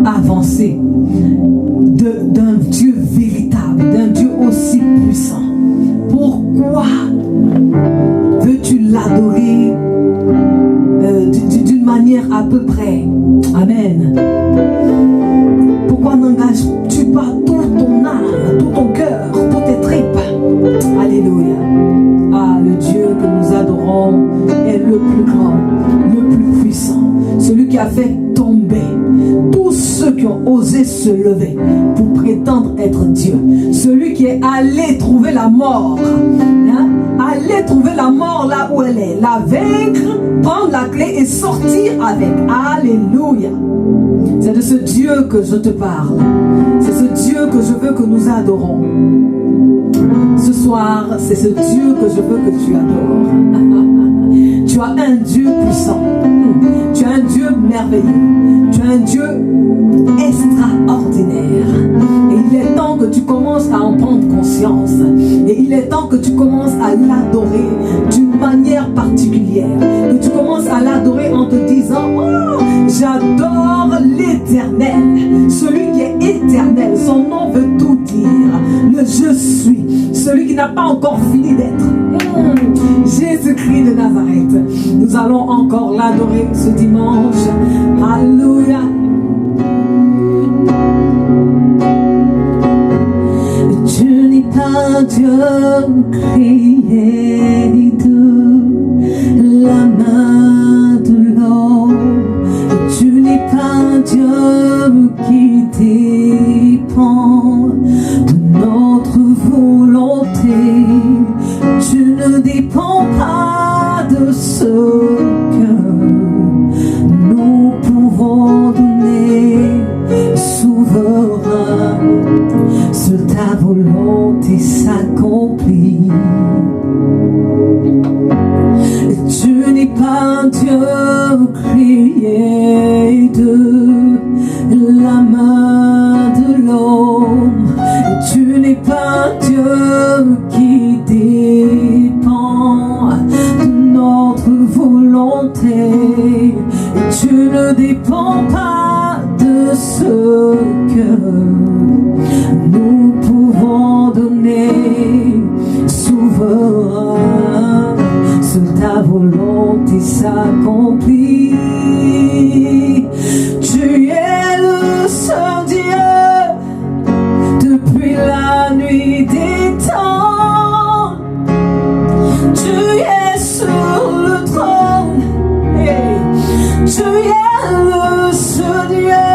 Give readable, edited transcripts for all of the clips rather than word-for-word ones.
Avancé d'un Dieu véritable, d'un Dieu aussi puissant. Pourquoi veux-tu l'adorer d'une manière à peu près? Amen. Pourquoi n'engages-tu pas toute ton âme, tout ton cœur, toutes tes tripes? Alléluia. Ah, le Dieu que nous adorons est le plus grand, le plus puissant, celui qui a fait tomber tous ceux qui ont osé se lever pour prétendre être Dieu, celui qui est allé trouver la mort, aller trouver la mort là où elle est, la vaincre, prendre la clé et sortir avec. Alléluia. C'est de ce Dieu que je te parle. C'est ce Dieu que je veux que nous adorons. Ce soir, c'est ce Dieu que je veux que tu adores. Tu as un Dieu puissant. Tu as un Dieu merveilleux. Tu as un Dieu extraordinaire. Et il est temps que tu commences à en prendre conscience. Et il est temps que tu commences à l'adorer d'une manière particulière. Que tu commences à l'adorer en te disant: oh, j'adore l'Éternel. Celui qui est éternel. Son nom veut tout dire. Le je suis. Celui qui n'a pas encore fini d'être. Jésus-Christ de Nazareth. Nous allons encore l'adorer ce dimanche. Alléluia. Tu n'es pas Dieu créé de la main de l'homme. Tu n'es pas Dieu qui dépend de notre volonté. Tu ne dépends pas de ce que nous pouvons donner. Souverain, seule ta volonté s'accomplit. Tu n'es pas Dieu créé de la main de l'homme. Tu n'es pas Dieu qui dépend de notre volonté. Tu ne dépends pas de ce que nous pouvons donner. qui s'accomplit. Tu es le seul Dieu depuis la nuit des temps. Tu es sur le trône, hey. Tu es le seul Dieu,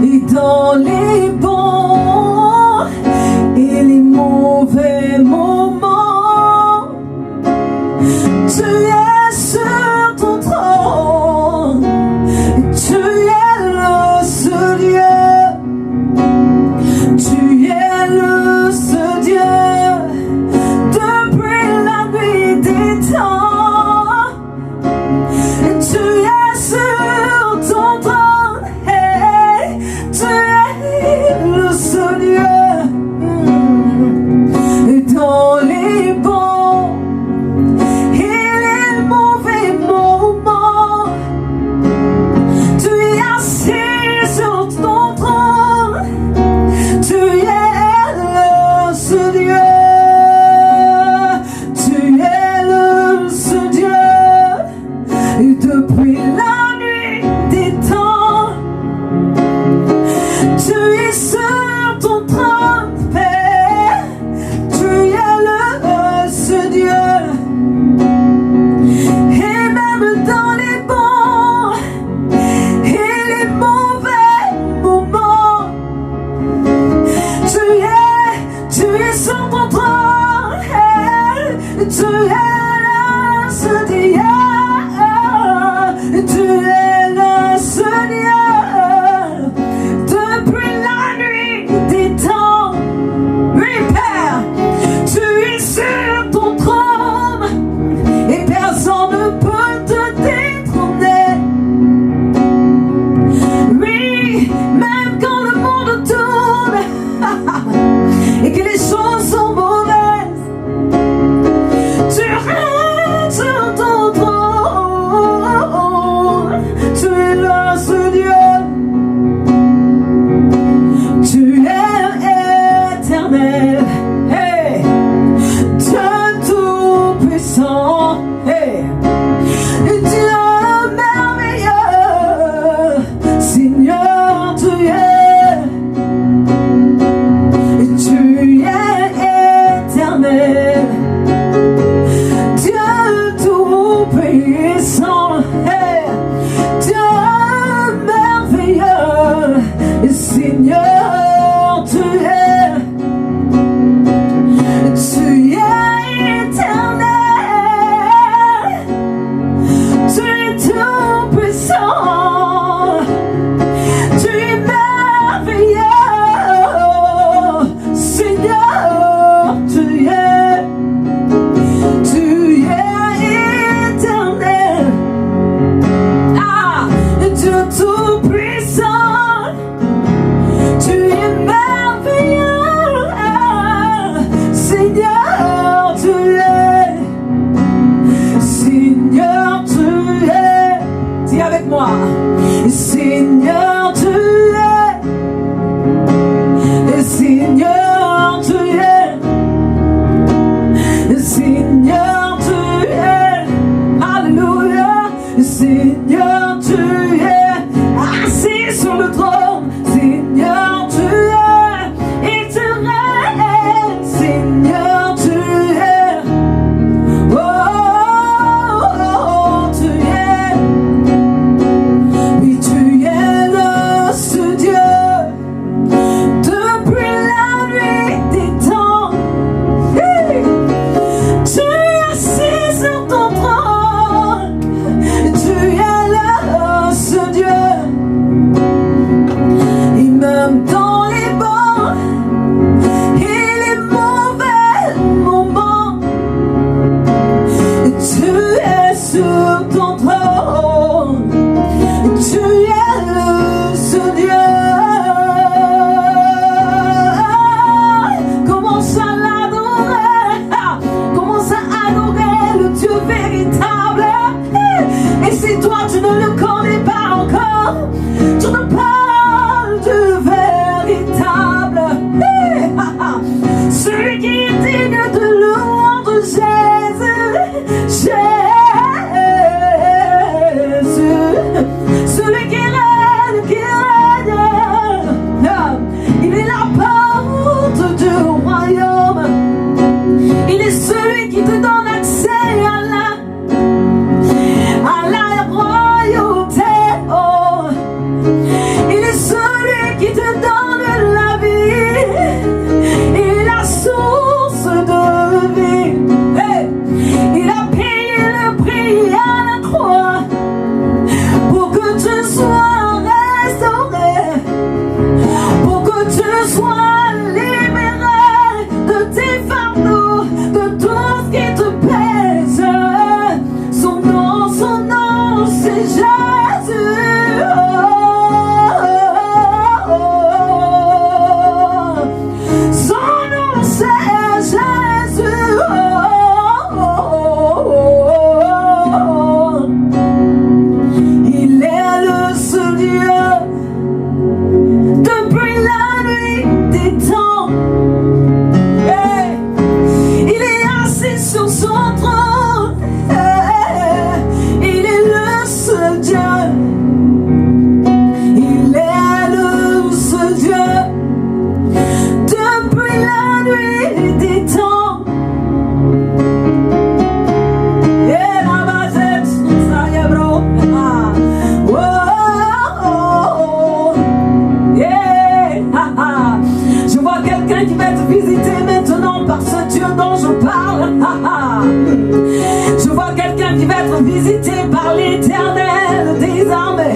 et dans les bons et les mauvais moments, tu es sur ton trône. Tu es le seul Dieu. Tu es le seul Dieu depuis la nuit des temps. Tu es sur ton trône. Hey, tu es le seul Dieu. Dans les bons et les mauvais moments, tu es assis sur ton trône. Tu es le seul Dieu. Tu es le seul Dieu. Et depuis la nuit des temps, tu es sur ton trône, Père. Tu es le seul Dieu. Et même dans les bons et les mauvais moments, tu es sur ton trône. Tu es le seul Dieu. Tu es le seul Dieu depuis la nuit des temps. Oui, Père, tu es sur ton trône et personne ne peut te détrôner. Oui, même quand le monde tourne et que les choses sont mauvaises, tu restes sur ton trône. Tu es le seul Dieu. Tu es éternel. Hey, Dieu tout-puissant. Hey, Dieu merveilleux. Seigneur, tu es éternel. Dieu tout-puissant. Hey, Dieu merveilleux. Seigneur, tu es éternel. Tu es tout-puissant. Tu es merveilleux. Seigneur, tu es éternel. Ah, Dieu tout-puissant. Tu es merveilleux. Seigneur, tu es. Seigneur, tu es. Dis avec moi. Seigneur, tu es. Seigneur, tu es. nuit des temps. Et la basette, ça y est, bro. Je vois quelqu'un qui va te visiter maintenant par ce Dieu dont je parle. Je vois quelqu'un qui va être visité par l'Éternel des armées.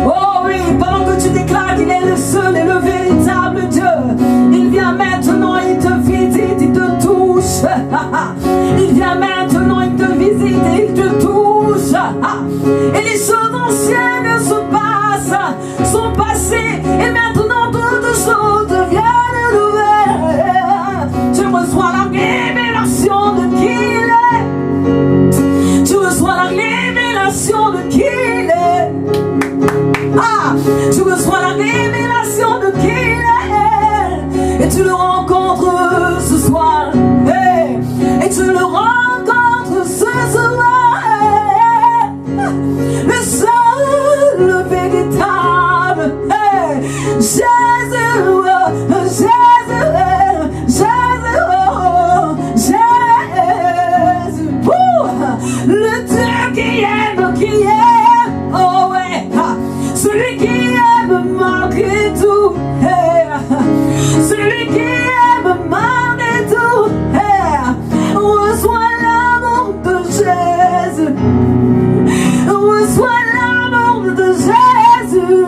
Oh oui, pendant que tu déclares qu'il est le seul et le véritable Dieu, il vient maintenant, il te visite, il te touche. Il vient maintenant, il te visite et il te touche. Et les choses anciennes se passent, sont passées, et maintenant toutes choses deviennent nouvelles. Tu reçois la révélation de qui il est. Tu reçois la révélation de qui il est. Tu reçois la révélation de qui il est. Et tu le rencontres ce soir. Et tu le rencontres ce soir. Le seul, le véritable. Jésus, Jésus, Jésus, Jésus. Le Dieu qui aime, oh ouais, celui qui aime malgré tout, celui qui aime malgré tout, reçois l'amour de Jésus, reçois l'amour de Jésus,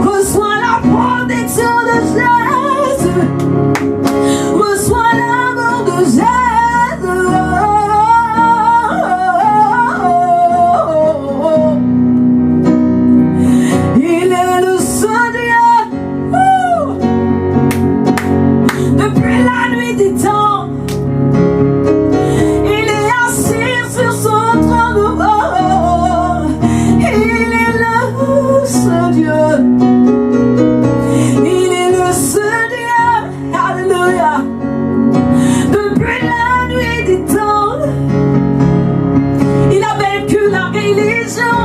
reçois la protection de Jésus, reçois l'amour de Jésus. Il est le seul Dieu. Depuis la nuit des temps, il est assis sur son trône. Il est le seul Dieu. Il est le seul Dieu. Alléluia. Depuis la nuit des temps, il a vaincu la religion.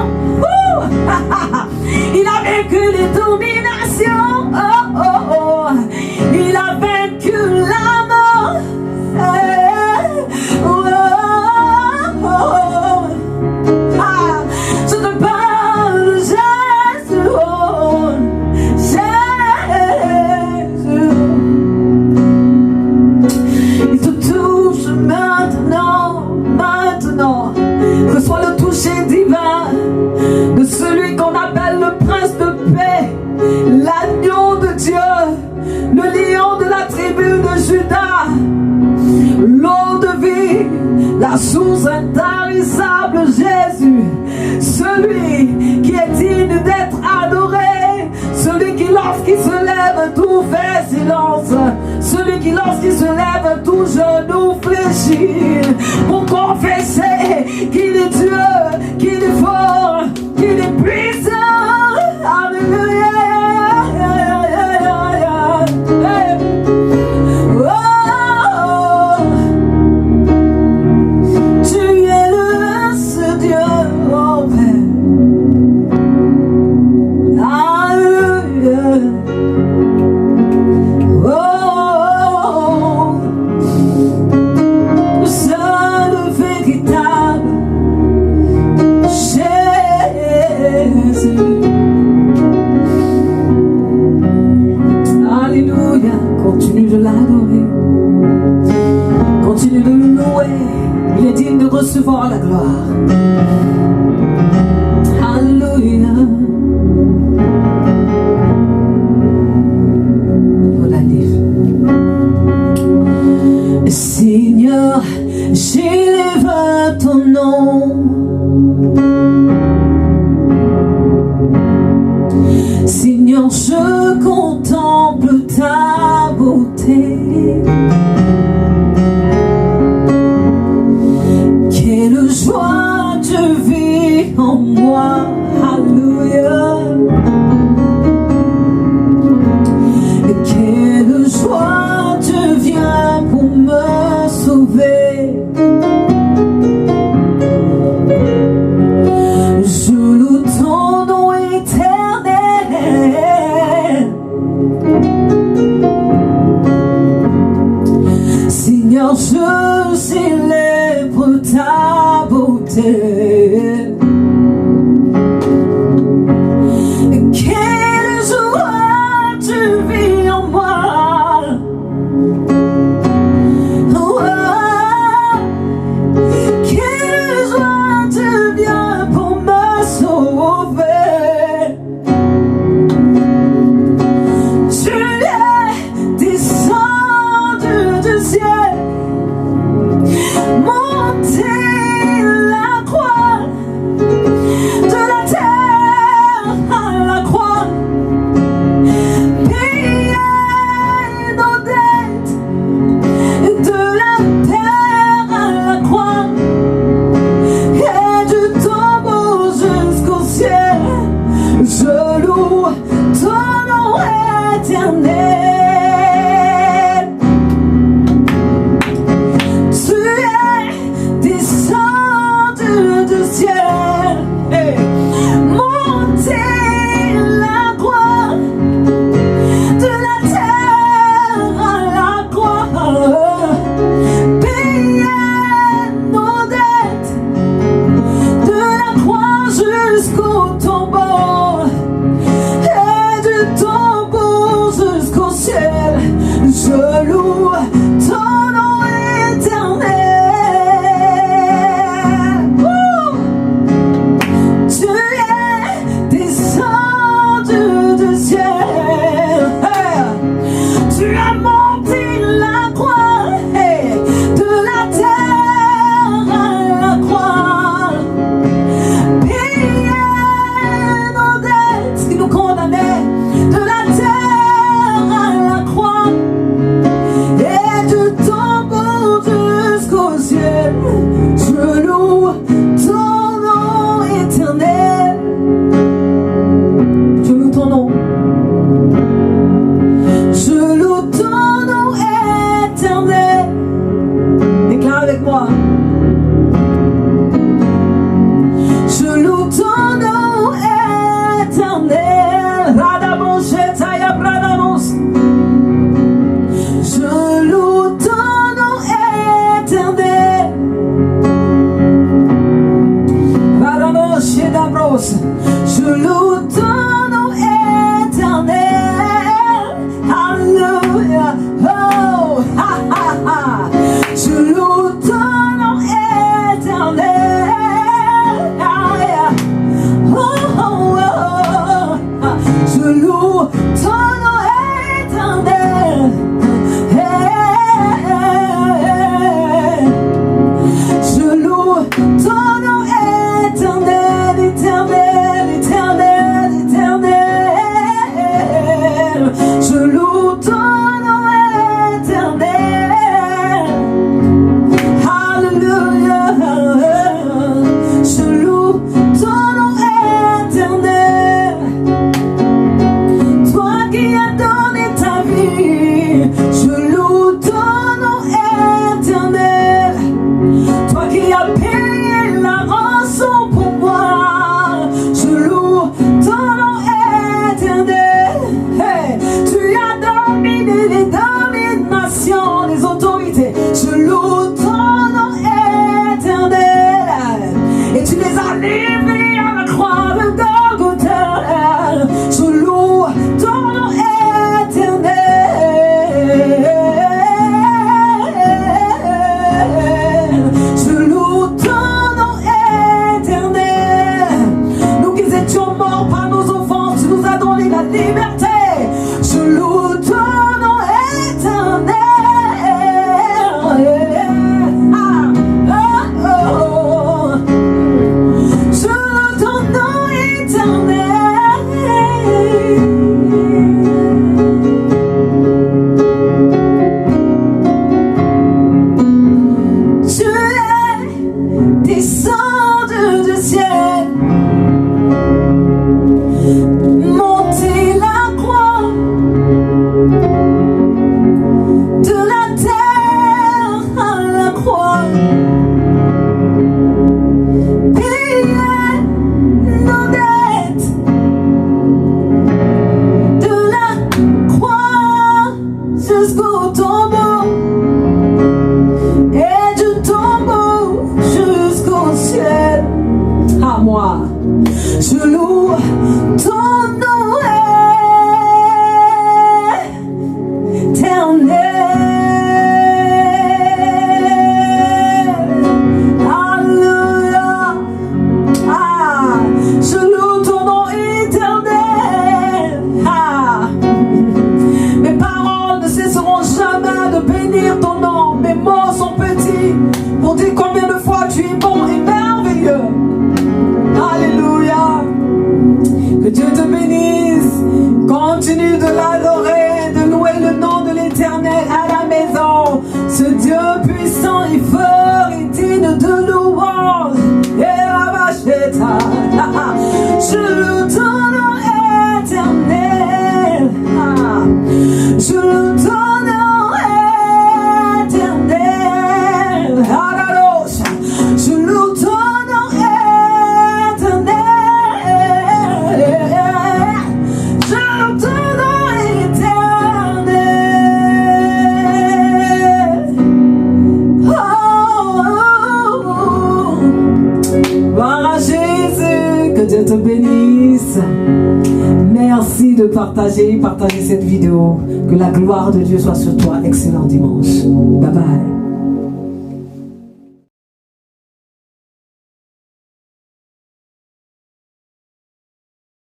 Il a vaincu les dominations. Il a vaincu la mort. Je te parle de Jésus. Jésus. Il te touche maintenant. Reçois le toucher divin de celui qu'on appelle le prince de paix, l'agneau de Dieu, le lion de la tribu de Juda, l'eau de vie, la source intarissable, Jésus, celui qui est digne d'être adoré, celui qui lorsqu'il se lève tout fait silence, celui qui lorsqu'il se lève tout genou fléchit, pour confesser qu'il est Dieu, qu'il est fort, qu'il est puissant. Alléluia. Tu es le seul Dieu, oh Père. Alléluia. Le seul véritable Jésus. Alléluia. Continue de l'adorer. Continue de le louer. Il est digne de recevoir la gloire. Alléluia. Seigneur, j'élève ton nom. Seigneur, je contemple ta beauté. Quelle joie tu vis en moi. Alléluia. Quelle joie tu viens pour me sauver. Je loue ton nom éternel. car je célèbre ta beauté. Quelle joie tu vis en moi. Oh, quelle joie tu viens pour me sauver. Tu es descendu du ciel, monté la croix. Je loue ton nom éternel. Alléluia. Ah, je loue ton nom éternel. Ah, mes paroles ne cesseront jamais de bénir ton nom. Mes mots sont petits pour dire combien de fois tu es bon et merveilleux. Alléluia. Que Dieu te bénisse. Continue de l'adorer, de louer le nom de l'Éternel à la maison. Ce Dieu puissant et fort et digne de louange. Et la vachetta. Je loue ton nom éternel. Je loue ton nom éternel. Je loue ton nom éternel. Je loue ton nom éternel. Oh, oh, oh. Gloire à Jésus, que Dieu te bénisse. Merci de partager cette vidéo. Que la gloire de Dieu soit sur toi. Excellent dimanche.